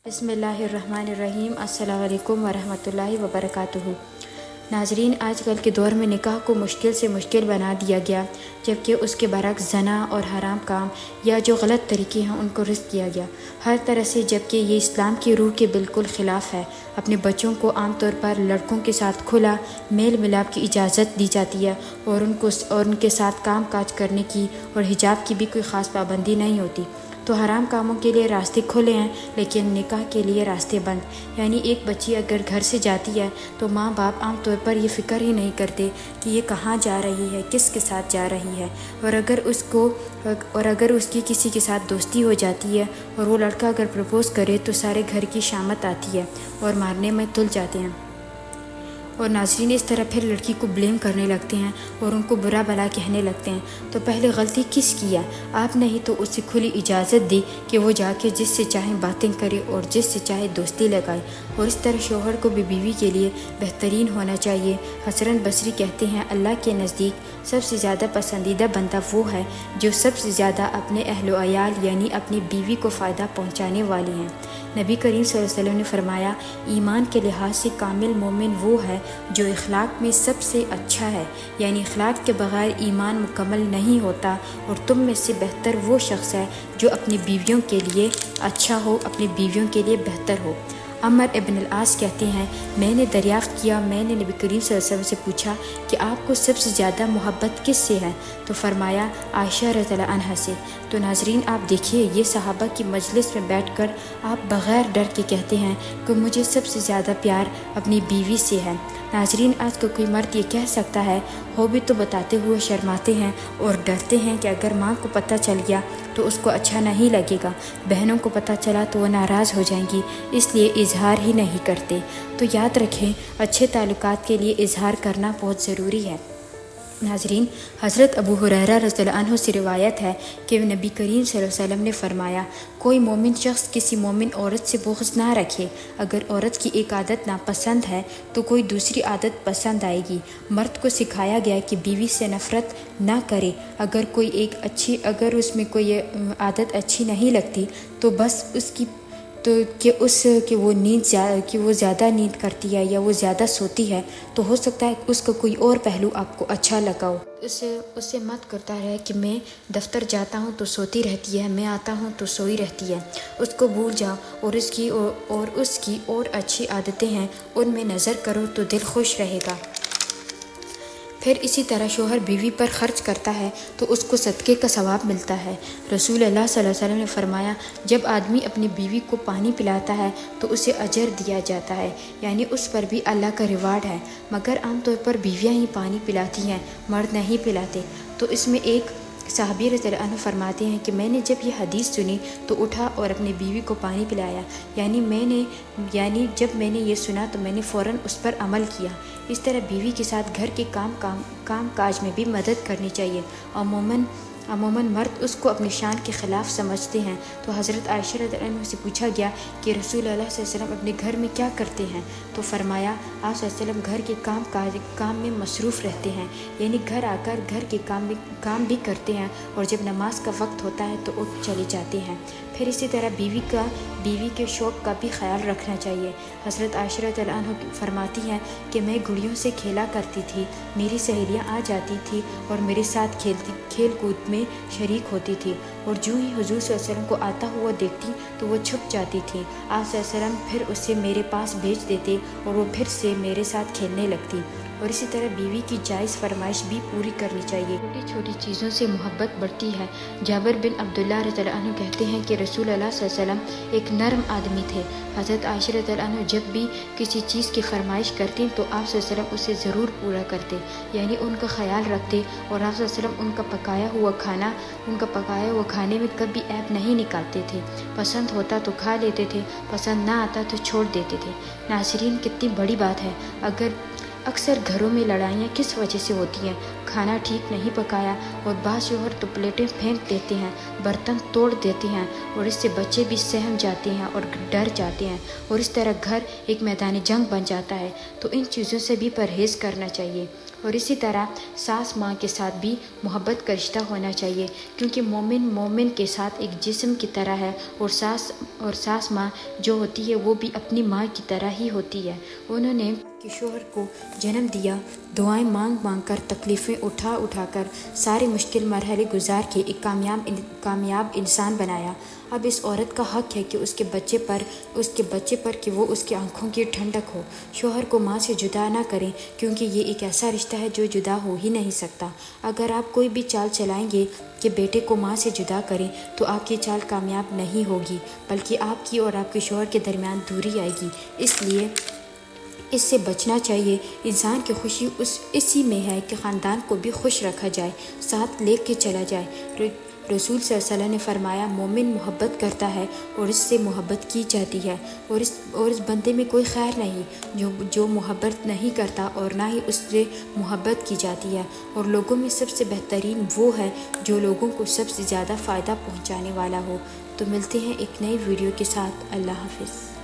بسم اللہ الرحمن الرحیم۔ السلام علیکم ورحمۃ اللہ وبرکاتہ۔ ناظرین، آج کل کے دور میں نکاح کو مشکل سے مشکل بنا دیا گیا، جبکہ اس کے برعکس زنا اور حرام کام یا جو غلط طریقے ہیں ان کو رزق کیا گیا ہر طرح سے، جبکہ یہ اسلام کی روح کے بالکل خلاف ہے۔ اپنے بچوں کو عام طور پر لڑکوں کے ساتھ کھلا میل ملاپ کی اجازت دی جاتی ہے اور ان کے ساتھ کام کاج کرنے کی اور حجاب کی بھی کوئی خاص پابندی نہیں ہوتی۔ تو حرام کاموں کے لیے راستے کھلے ہیں لیکن نکاح کے لیے راستے بند۔ یعنی ایک بچی اگر گھر سے جاتی ہے تو ماں باپ عام طور پر یہ فکر ہی نہیں کرتے کہ یہ کہاں جا رہی ہے، کس کے ساتھ جا رہی ہے، اور اگر اس کی کسی کے ساتھ دوستی ہو جاتی ہے اور وہ لڑکا اگر پرپوز کرے تو سارے گھر کی شامت آتی ہے اور مارنے میں تل جاتے ہیں۔ اور ناظرین، اس طرح پھر لڑکی کو بلیم کرنے لگتے ہیں اور ان کو برا بھلا کہنے لگتے ہیں۔ تو پہلے غلطی کس کی ہے؟ آپ نے ہی تو اسے کھلی اجازت دی کہ وہ جا کے جس سے چاہے باتیں کرے اور جس سے چاہے دوستی لگائے، اور اس طرح شوہر کو بھی بیوی کے لیے بہترین ہونا چاہیے۔ حسن بصری کہتے ہیں، اللہ کے نزدیک سب سے زیادہ پسندیدہ بندہ وہ ہے جو سب سے زیادہ اپنے اہل و عیال یعنی اپنی بیوی کو فائدہ پہنچانے والی ہیں۔ نبی کریم صلی اللہ علیہ وسلم نے فرمایا، ایمان کے لحاظ سے کامل مومن وہ ہے جو اخلاق میں سب سے اچھا ہے، یعنی اخلاق کے بغیر ایمان مکمل نہیں ہوتا، اور تم میں سے بہتر وہ شخص ہے جو اپنی بیویوں کے لیے اچھا ہو، اپنی بیویوں کے لیے بہتر ہو۔ عمر ابن العاص کہتے ہیں، میں نے دریافت کیا، میں نے نبی کریم صلی اللہ علیہ وسلم سے پوچھا کہ آپ کو سب سے زیادہ محبت کس سے ہے؟ تو فرمایا عائشہ رضی اللہ عنہا سے۔ تو ناظرین، آپ دیکھیے، یہ صحابہ کی مجلس میں بیٹھ کر آپ بغیر ڈر کے کہتے ہیں کہ مجھے سب سے زیادہ پیار اپنی بیوی سے ہے۔ ناظرین، آج کا کوئی مرد یہ کہہ سکتا ہے، ہو بھی تو بتاتے ہوئے شرماتے ہیں اور ڈرتے ہیں کہ اگر ماں کو پتہ چل گیا تو اس کو اچھا نہیں لگے گا، بہنوں کو پتہ چلا تو وہ ناراض ہو جائیں گی، اس لیے اظہار ہی نہیں کرتے۔ تو یاد رکھیں، اچھے تعلقات کے لیے اظہار کرنا بہت ضروری ہے۔ ناظرین، حضرت ابو ہریرہ رضی اللہ عنہ سے روایت ہے کہ نبی کریم صلی اللہ علیہ وسلم نے فرمایا، کوئی مومن شخص کسی مومن عورت سے بغض نہ رکھے۔ اگر عورت کی ایک عادت ناپسند ہے تو کوئی دوسری عادت پسند آئے گی۔ مرد کو سکھایا گیا کہ بیوی سے نفرت نہ کرے، اگر اس میں کوئی عادت اچھی نہیں لگتی تو بس کہ وہ زیادہ نیند کرتی ہے یا وہ زیادہ سوتی ہے، تو ہو سکتا ہے اس کا کوئی اور پہلو آپ کو اچھا لگا ہو۔ اسے مت کرتا رہے کہ میں دفتر جاتا ہوں تو سوتی رہتی ہے، میں آتا ہوں تو سوئی رہتی ہے۔ اس کو بھول جاؤ اور اس کی اور اچھی عادتیں ہیں ان میں نظر کرو تو دل خوش رہے گا۔ پھر اسی طرح شوہر بیوی پر خرچ کرتا ہے تو اس کو صدقے کا ثواب ملتا ہے۔ رسول اللہ صلی اللہ علیہ وسلم نے فرمایا، جب آدمی اپنی بیوی کو پانی پلاتا ہے تو اسے اجر دیا جاتا ہے، یعنی اس پر بھی اللہ کا ریوارڈ ہے۔ مگر عام طور پر بیویاں ہی پانی پلاتی ہیں، مرد نہیں پلاتے۔ تو اس میں ایک صحابی رضی اللہ عنہ فرماتے ہیں کہ میں نے جب یہ حدیث سنی تو اٹھا اور اپنی بیوی کو پانی پلایا، یعنی جب میں نے یہ سنا تو میں نے فوراً اس پر عمل کیا۔ اس طرح بیوی کے ساتھ گھر کے کام کاج میں بھی مدد کرنی چاہیے۔ عموماً مرد اس کو اپنی شان کے خلاف سمجھتے ہیں۔ تو حضرت عائشہ رضی اللہ عنہ سے پوچھا گیا کہ رسول اللہ صلی اللہ علیہ وسلم اپنے گھر میں کیا کرتے ہیں؟ تو فرمایا، آپ صلی اللہ علیہ وسلم گھر کے کام میں مصروف رہتے ہیں، یعنی گھر آ کر گھر کے کام بھی کرتے ہیں، اور جب نماز کا وقت ہوتا ہے تو اٹھ چلے جاتے ہیں۔ پھر اسی طرح بیوی کے شوق کا بھی خیال رکھنا چاہیے۔ حضرت عائشہ رضی اللہ عنہ فرماتی ہیں کہ میں گڑیوں سے کھیلا کرتی تھی، میری سہیلیاں آ جاتی تھی اور میرے ساتھ کھیل کود میں شریک ہوتی تھی، اور جو ہی حضور صلی اللہ علیہ وسلم کو آتا ہوا دیکھتی تو وہ چھپ جاتی تھی۔ آپ صلی اللہ علیہ وسلم پھر اسے میرے پاس بھیج دیتے اور وہ پھر سے میرے ساتھ کھیلنے لگتی۔ اور اسی طرح بیوی کی جائز فرمائش بھی پوری کرنی چاہیے۔ چھوٹی چھوٹی چیزوں سے محبت بڑھتی ہے۔ جابر بن عبداللہ رضی اللہ عنہ کہتے ہیں کہ رسول اللہ صلی اللہ علیہ وسلم ایک نرم آدمی تھے۔ حضرت عائشہ رضی اللہ عنہ جب بھی کسی چیز کی فرمائش کرتی تو آپ صلی اللہ علیہ وسلم اسے ضرور پورا کرتے، یعنی ان کا خیال رکھتے، اور آپ صلی اللہ علیہ وسلم ان کا پکایا ہوا کھانے میں کبھی عیب نہیں نکالتے تھے۔ پسند ہوتا تو کھا لیتے تھے، پسند نہ آتا تو چھوڑ دیتے تھے۔ ناظرین، کتنی بڑی بات ہے۔ اکثر گھروں میں لڑائیاں کس وجہ سے ہوتی ہیں؟ کھانا ٹھیک نہیں پکایا، اور بعض شوہر تو پلیٹیں پھینک دیتے ہیں، برتن توڑ دیتے ہیں، اور اس سے بچے بھی سہم جاتے ہیں اور ڈر جاتے ہیں، اور اس طرح گھر ایک میدان جنگ بن جاتا ہے۔ تو ان چیزوں سے بھی پرہیز کرنا چاہیے۔ اور اسی طرح ساس ماں کے ساتھ بھی محبت کا رشتہ ہونا چاہیے، کیونکہ مومن کے ساتھ ایک جسم کی طرح ہے، اور ساس ماں جو ہوتی ہے وہ بھی اپنی ماں کی طرح ہی ہوتی ہے۔ انہوں نے کہ شوہر کو جنم دیا، دعائیں مانگ کر، تکلیفیں اٹھا کر، سارے مشکل مرحلے گزار کے ایک کامیاب انسان بنایا۔ اب اس عورت کا حق ہے کہ اس کے بچے پر کہ وہ اس کی آنکھوں کی ٹھنڈک ہو۔ شوہر کو ماں سے جدا نہ کریں، کیونکہ یہ ایک ایسا رشتہ ہے جو جدا ہو ہی نہیں سکتا۔ اگر آپ کوئی بھی چال چلائیں گے کہ بیٹے کو ماں سے جدا کریں تو آپ کی چال کامیاب نہیں ہوگی، بلکہ آپ کی اور آپ کے شوہر کے درمیان دوری آئے گی۔ اس لیے اس سے بچنا چاہیے۔ انسان کی خوشی اسی میں ہے کہ خاندان کو بھی خوش رکھا جائے، ساتھ لے کے چلا جائے۔ رسول صلی اللہ علیہ وسلم نے فرمایا، مومن محبت کرتا ہے اور اس سے محبت کی جاتی ہے، اور اس بندے میں کوئی خیر نہیں جو محبت نہیں کرتا، اور نہ ہی اس سے محبت کی جاتی ہے۔ اور لوگوں میں سب سے بہترین وہ ہے جو لوگوں کو سب سے زیادہ فائدہ پہنچانے والا ہو۔ تو ملتے ہیں ایک نئی ویڈیو کے ساتھ۔ اللہ حافظ۔